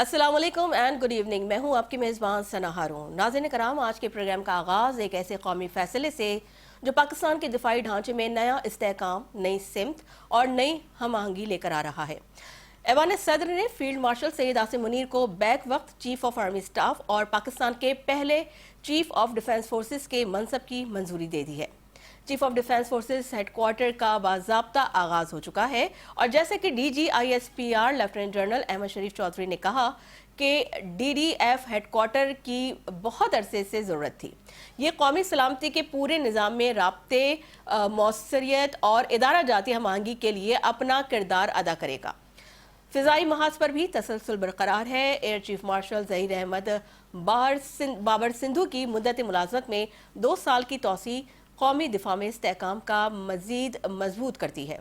अस्सलाम वालेकुम and good evening. मैं हूं आपकी मेज़बान सना हारून। नाज़रीन कराम, आज के प्रोग्राम का आगाज़ एक ऐसे कौमी फैसले से जो पाकिस्तान के दिफाई ढांचे में नया इस्तेहकाम, नई सिमत और नई हम आहंगी लेकर आ रहा है। ऐवान सदर ने फील्ड मार्शल सैयद आसिम मुनीर को बैक वक्त चीफ ऑफ आर्मी स्टाफ और पाकिस्तान के पहले चीफ ऑफ डिफेंस फोर्सेस के मनसब की मंजूरी दे दी है। Chief of defence forces headquarter का बाज़ाब्ता आगाज हो चुका है और जैसे कि DGISPR लेफ्टिनेंट जनरल अहमद शरीफ चौधरी ने कहा कि DDF हेडक्वार्टर की बहुत अरसे से ज़रूरत थी। ये कौमी सलामती के पूरे निज़ाम में राब्ते, मौसरियत और इदारा जाती हम आहंगी के लिए अपना किरदार अदा करेगा। फ़िज़ाई महाज पर भी तसलसल बरकरार है। Air chief marshal Zaheer Ahmed Babar Sidhu की मुद्दत मुलाज़मत में 2 साल की तोसी कौमी दिफा में इस्तेहकाम का मज़ीद मजबूत करती है।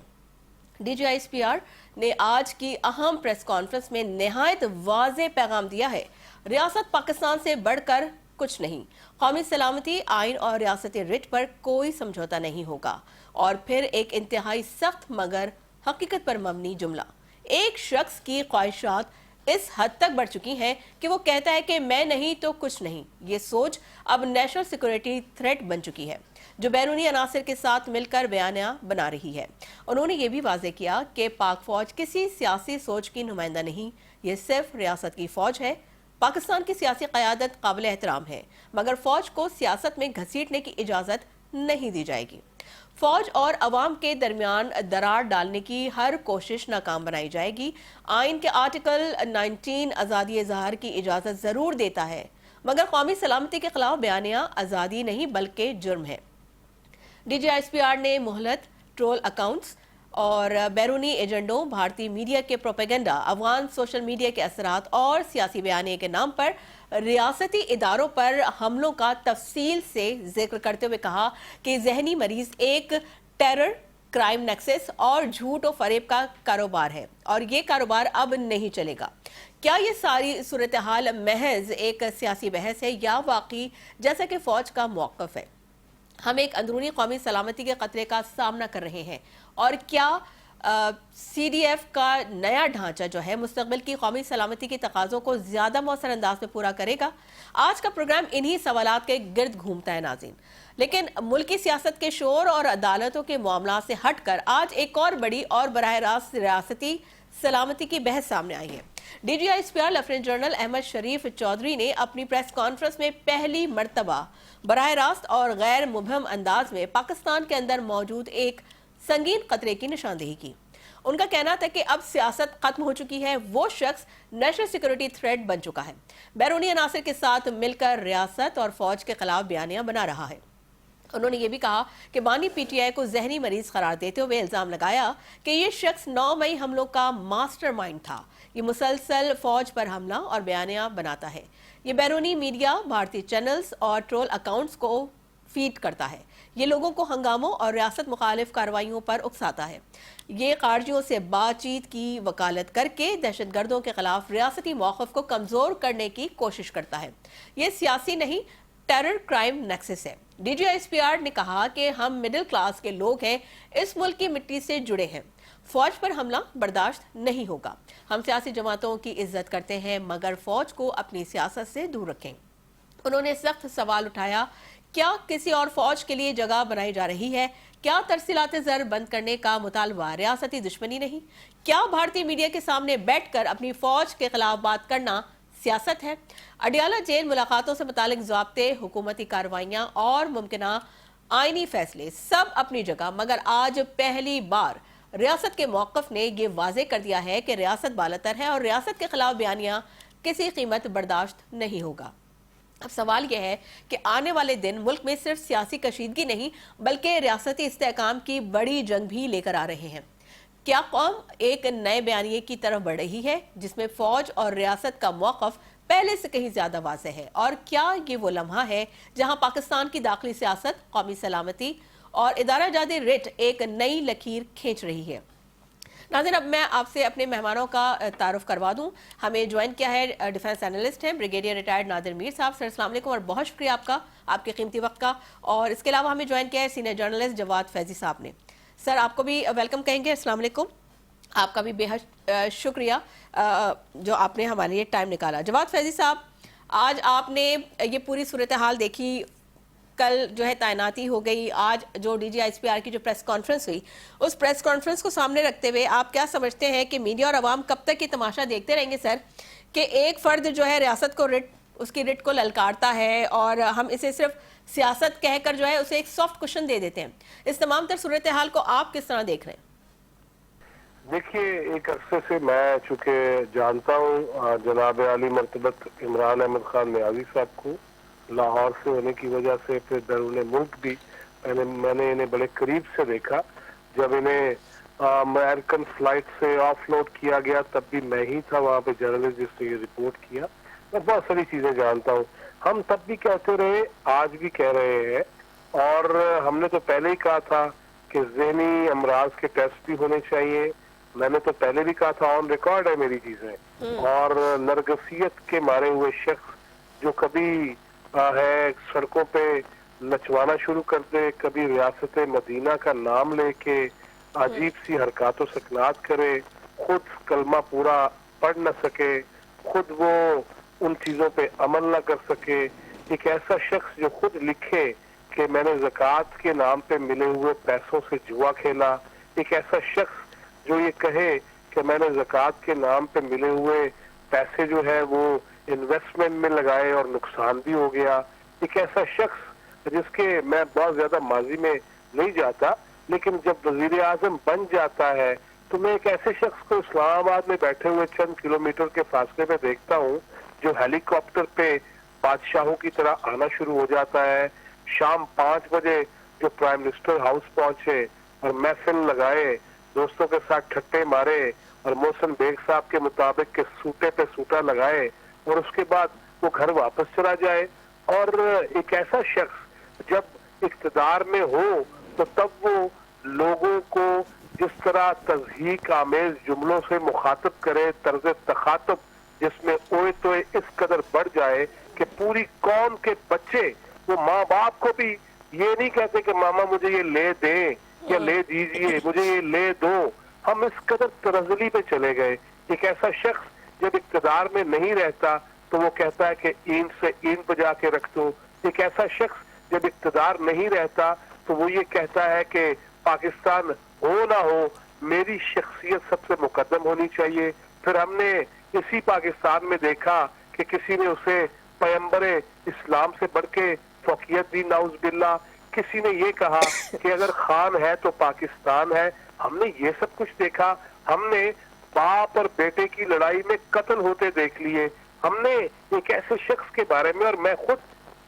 DGISPR ने आज की अहम प्रेस कॉन्फ्रेंस में नहायत वाज़े पैगाम दिया है, रियासत पाकिस्तान से बढ़कर कुछ नहीं, कौमी सलामती, आइन और रियासती रिट पर कोई समझौता नहीं होगा। और फिर एक इंतहाई सख्त मगर हकीकत पर मबनी जुमला। एक शख्स की ख्वाहिशात इस हद तक बढ़ चुकी हैं कि वो कहता है कि मैं नहीं तो कुछ नहीं। ये सोच अब नेशनल सिक्योरिटी थ्रेट बन चुकी है जो बैरूनी अनासर के साथ मिलकर बयानिया बना रही है। उन्होंने ये भी वाज़े किया कि पाक फौज किसी सियासी सोच की नुमाइंदा नहीं, ये सिर्फ रियासत की फौज है। पाकिस्तान की सियासी क़यादत काबिल एहतराम है, मगर फौज को सियासत में घसीटने की इजाज़त नहीं दी जाएगी। फौज और अवाम के दरमियान दरार डालने की हर कोशिश नाकाम बनाई जाएगी। आइन के आर्टिकल 19 आज़ादी इज़हार की इजाज़त ज़रूर देता है, मगर कौमी सलामती के खिलाफ बयानिया आज़ादी नहीं बल्कि जुर्म है। DGISPR ने मोहलत, ट्रोल अकाउंट्स और बैरूनी एजेंडों, भारतीय मीडिया के प्रोपेगेंडा, अफगान सोशल मीडिया के असरात और सियासी बयानिए के नाम पर रियासती इदारों पर हमलों का तफसील से जिक्र करते हुए कहा कि जहनी मरीज एक टेरर, क्राइम नेक्सस और झूठ और फरेब का कारोबार है और ये कारोबार अब नहीं चलेगा। क्या ये सारी सूरत हाल महज एक सियासी बहस है या वाकई जैसा कि फौज का मौक़िफ़ है? हम एक अंदरूनी कौमी सलामती के खतरे का सामना कर रहे हैं और क्या CDF का नया ढांचा जो है मुस्तकबिल की कौमी सलामती के तकाज़ों को ज़्यादा मौसर अंदाज में पूरा करेगा? आज का प्रोग्राम इन्हीं सवालात के गिर्द घूमता है नाज़रीन। लेकिन मुल्की सियासत के शोर और अदालतों के मामला से हटकर आज एक और बड़ी और बराह रास्त रियासती सलामती की बहस सामने आई है। DGISPR लेफ्टिनेंट जनरल अहमद शरीफ चौधरी ने अपनी प्रेस कॉन्फ्रेंस में पहली मर्तबा बराह रास्त और गैर मुबहम अंदाज में पाकिस्तान के अंदर मौजूद एक संगीन खतरे की निशानदेही की। उनका कहना था कि अब सियासत खत्म हो चुकी है, वो शख्स नेशनल सिक्योरिटी थ्रेट बन चुका है। बैरूनी अनासर के साथ मिलकर रियासत और फौज के खिलाफ बयानियां बना रहा है। उन्होंने ये भी कहा कि बानी PTI को जहनी मरीज करार देते हुए इल्जाम लगाया कि ये शख्स 9 मई हमलों का मास्टरमाइंड था। ये मुसलसल फौज पर हमला और बयानिया बनाता है। ये बैरूनी मीडिया, भारतीय चैनल्स और ट्रोल अकाउंट्स को फीड करता है। ये लोगों को हंगामों और रियासत मुखालिफ कार्रवाइयों पर उकसाता है। ये खारजियों से बातचीत की वकालत करके दहशतगर्दों के खिलाफ रियासती मौक़िफ़ को कमज़ोर करने की कोशिश करता है। ये सियासी नहीं, टेरर क्राइम नेक्सस है। DGISPR ने कहा कि हम मिडिल क्लास के लोग हैं, इस मुल्क की मिट्टी से जुड़े हैं। फौज पर हमला बर्दाश्त नहीं होगा। हम सियासी जमातों की इज्जत करते हैं, मगर फौज को अपनी सियासत से दूर रखें। उन्होंने सख्त सवाल उठाया, क्या किसी और फौज के लिए जगह बनाई जा रही है? क्या तरसीलात ज़र बंद करने का मुतालबा रियासती दुश्मनी नहीं? क्या भारतीय मीडिया के सामने बैठकर अपनी फौज के खिलाफ बात करना सियासत है? अडियाला जेल मुलाकातों से मुतालिक ज़ाब्ते, हुकूमती कार्रवाइयाँ और मुमकिना आइनी फैसले सब अपनी जगह, मगर आज पहली बार रियासत के मौक़िफ़ ने यह वाज़े कर दिया है कि रियासत बालातर है और रियासत के खिलाफ बयानियाँ किसी कीमत बर्दाश्त नहीं होगा। अब सवाल यह है कि आने वाले दिन मुल्क में सिर्फ सियासी कशीदगी नहीं बल्कि रियासती इस्तेहकाम की बड़ी जंग भी लेकर आ रहे हैं। क्या कौम एक नए बयानिए की तरफ बढ़ रही है जिसमें फौज और रियासत का मौक़िफ़ पहले से कहीं ज़्यादा वाज़ेह है? और क्या ये वो लम्हा है जहां पाकिस्तान की दाखिली सियासत, कौमी सलामती और इदारा जाती रिट एक नई लकीर खींच रही है? नाज़रीन, अब मैं आपसे अपने मेहमानों का तारुफ करवा दूं। हमें ज्वाइन किया है डिफेंस एनालिस्ट हैं ब्रिगेडियर रिटायर्ड नादिर मीर साहब। सर अस्सलाम वालेकुम और बहुत शुक्रिया आपका, आपके कीमती वक्त का। और इसके अलावा हमें ज्वाइन किया है सीनियर जर्नलिस्ट जवाद फैजी साहब ने। सर आपको भी वेलकम कहेंगे। अस्सलाम वालेकुम। آپ کا بھی بے حد شکریہ جو آپ نے ہمارے لیے ٹائم نکالا. جواد فیضی صاحب، آج آپ نے یہ پوری صورتحال دیکھی، کل جو ہے تعیناتی ہو گئی، آج جو D G I S P R کی جو پریس کانفرنس ہوئی، اس پریس کانفرنس کو سامنے رکھتے ہوئے آپ کیا سمجھتے ہیں کہ میڈیا اور عوام کب تک یہ تماشا دیکھتے رہیں گے سر، کہ ایک فرد جو ہے ریاست کو اس کی رٹ کو للکارتا ہے اور ہم اسے صرف سیاست کہہ کر جو ہے اسے ایک سافٹ کوشن دے دیتے ہیں؟ اس تمام تر صورتحال کو آپ کس طرح دیکھ رہے ہیں؟ دیکھیے، ایک عرصے سے میں چونکہ جانتا ہوں جناب عالی مرتبت عمران احمد خان نیازی صاحب کو، لاہور سے ہونے کی وجہ سے پھر بیرون ملک بھی میں نے انہیں بڑے قریب سے دیکھا. جب انہیں امریکن فلائٹ سے آف لوڈ کیا گیا تب بھی میں ہی تھا وہاں پہ جرنلسٹ جس نے یہ رپورٹ کیا. میں بہت ساری چیزیں جانتا ہوں. ہم تب بھی کہتے رہے، آج بھی کہہ رہے ہیں، اور ہم نے تو پہلے ہی کہا تھا کہ ذہنی امراض کے ٹیسٹ بھی ہونے چاہیے. میں نے تو پہلے بھی کہا تھا، آن ریکارڈ ہے میری چیزیں. اور نرگسیت کے مارے ہوئے شخص جو کبھی ہے سڑکوں پہ نچوانا شروع کر دے، کبھی ریاست مدینہ کا نام لے کے عجیب سی حرکات و سکنات کرے، خود کلمہ پورا پڑھ نہ سکے، خود وہ ان چیزوں پہ عمل نہ کر سکے. ایک ایسا شخص جو خود لکھے کہ میں نے زکوٰۃ کے نام پہ ملے ہوئے پیسوں سے جوا کھیلا. ایک ایسا شخص جو یہ کہے کہ میں نے زکوٰۃ کے نام پہ ملے ہوئے پیسے جو ہے وہ انویسٹمنٹ میں لگائے اور نقصان بھی ہو گیا. ایک ایسا شخص جس کے میں بہت زیادہ ماضی میں نہیں جاتا، لیکن جب وزیر اعظم بن جاتا ہے تو میں ایک ایسے شخص کو اسلام آباد میں بیٹھے ہوئے چند کلومیٹر کے فاصلے پہ دیکھتا ہوں جو ہیلی کاپٹر پہ بادشاہوں کی طرح آنا شروع ہو جاتا ہے. شام 5 بجے جو پرائم منسٹر ہاؤس پہنچے اور محفل لگائے، دوستوں کے ساتھ ٹھٹے مارے اور محسن بیگ صاحب کے مطابق کے سوٹے پہ سوٹا لگائے اور اس کے بعد وہ گھر واپس چلا جائے. اور ایک ایسا شخص جب اقتدار میں ہو تو تب وہ لوگوں کو جس طرح تضحیک آمیز جملوں سے مخاطب کرے، طرز تخاطب جس میں اوئے توئے اس قدر بڑھ جائے کہ پوری قوم کے بچے وہ ماں باپ کو بھی یہ نہیں کہتے کہ ماما مجھے یہ لے دیں یا لے دیجئے، مجھے یہ لے دو. ہم اس قدر ترزلی پہ چلے گئے. ایک ایسا شخص جب اقتدار میں نہیں رہتا تو وہ کہتا ہے کہ اینٹ سے اینٹ بجا کے رکھ دو. ایک ایسا شخص جب اقتدار نہیں رہتا تو وہ یہ کہتا ہے کہ پاکستان ہو نہ ہو میری شخصیت سب سے مقدم ہونی چاہیے. پھر ہم نے اسی پاکستان میں دیکھا کہ کسی نے اسے پیغمبر اسلام سے بڑھ کے فوقیت دی، نعوذ باللہ. کسی نے یہ کہا کہ اگر خان ہے تو پاکستان ہے. ہم نے یہ سب کچھ دیکھا. ہم نے باپ اور بیٹے کی لڑائی میں قتل ہوتے دیکھ لیے. ہم نے ایک ایسے شخص کے بارے میں، اور میں خود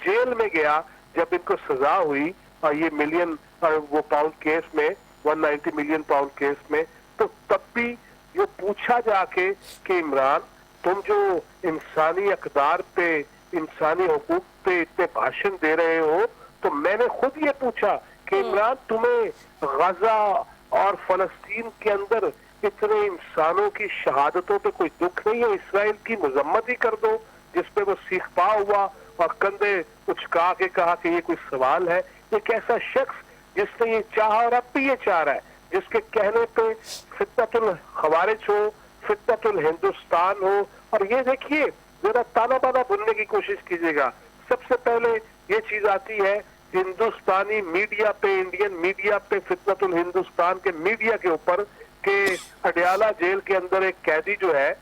جیل میں گیا جب ان کو سزا ہوئی اور یہ ملین وہ پاؤنڈ کیس میں 190 ملین پاؤنڈ کیس میں، تو تب بھی یہ پوچھا جا کے کہ عمران تم جو انسانی اقدار پہ، انسانی حقوق پہ اتنے بھاشن دے رہے ہو، تو میں نے خود یہ پوچھا کہ عمران تمہیں غزہ اور فلسطین کے اندر اتنے انسانوں کی شہادتوں پہ کوئی دکھ نہیں ہے؟ اسرائیل کی مذمت ہی کر دو جس پہ وہ سیخ پا ہوا اور کندھے اچکا کے کہا کہ یہ کوئی سوال ہے. ایک ایسا شخص جس نے یہ چاہا اور اب بھی یہ چاہ رہا ہے، جس کے کہنے پہ فتنۃ الخوارج ہو، فتنۃ الہندوستان ہو. اور یہ دیکھیے، ذرا تانا بانا بننے کی کوشش کیجیے گا. سب سے پہلے یہ چیز آتی ہے ہندوستانی میڈیا پہ، انڈین میڈیا پہ، فتنۃ الہندوستان کے میڈیا کے اوپر، کہ اڈیالہ جیل کے اندر ایک قیدی جو ہے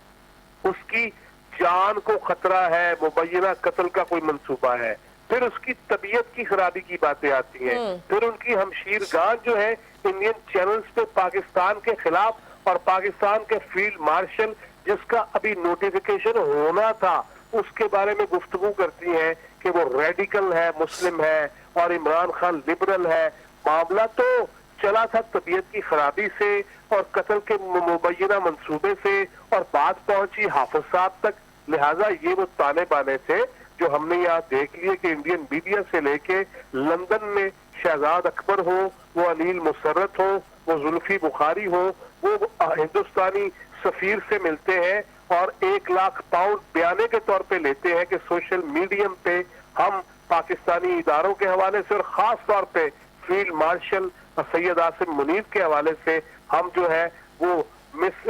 اس کی جان کو خطرہ ہے، مبینہ قتل کا کوئی منصوبہ ہے. پھر اس کی طبیعت کی خرابی کی باتیں آتی ہیں. پھر ان کی ہمشیر گان جو ہے انڈین چینلز پہ پاکستان کے خلاف، اور پاکستان کے فیلڈ مارشل جس کا ابھی نوٹیفیکیشن ہونا تھا اس کے بارے میں گفتگو کرتی ہیں کہ وہ ریڈیکل ہے، مسلم ہے، اور عمران خان لبرل ہے. معاملہ تو چلا تھا طبیعت کی خرابی سے اور قتل کے مبینہ منصوبے سے، اور بات پہنچی حافظ صاحب تک. لہٰذا یہ وہ تانے بانے تھے جو ہم نے یہاں دیکھ لیے کہ انڈین میڈیا سے لے کے لندن میں شہزاد اکبر ہو، وہ انیل مسرت ہو، وہ زلفی بخاری ہو، وہ ہندوستانی سفیر سے ملتے ہیں اور 1 لاکھ پاؤنڈ بیانے کے طور پہ لیتے ہیں کہ سوشل میڈیم پہ ہم پاکستانی اداروں کے حوالے سے اور خاص طور پہ فیلڈ مارشل سید عاصم منیر کے حوالے سے ہم جو ہے وہ मिस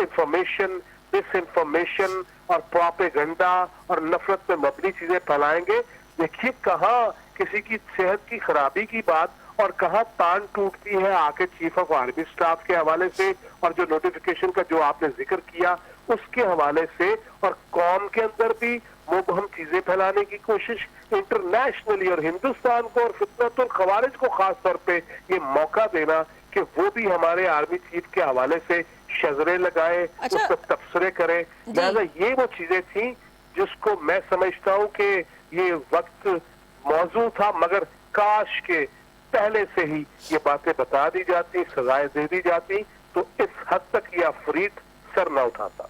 इंफॉर्मेशन और प्रोपेगेंडा और नफरत पे मबनी चीजें फैलाएंगे। देखिए कहाँ किसी की सेहत की खराबी की बात और कहाँ तान टूटती है आके चीफ ऑफ आर्मी स्टाफ के हवाले से, और जो नोटिफिकेशन का जो आपने जिक्र किया उसके हवाले से, और कौम के अंदर भी मुबहम चीजें फैलाने की कोशिश इंटरनेशनली, और हिंदुस्तान को और फितनतुल खवारिज को खास तौर पे ये मौका देना कि वो भी हमारे आर्मी चीफ के हवाले से शजरे लगाए, अच्छा, उस पर तबसरे करें। लिहाजा ये वो चीजें थी जिसको मैं समझता हूँ कि ये वक्त मौजू था, मगर काश के पहले से ही ये बातें बता दी जाती, सजाएं दे दी जाती, तो इस हद तक ये अफरीद सर न उठाता।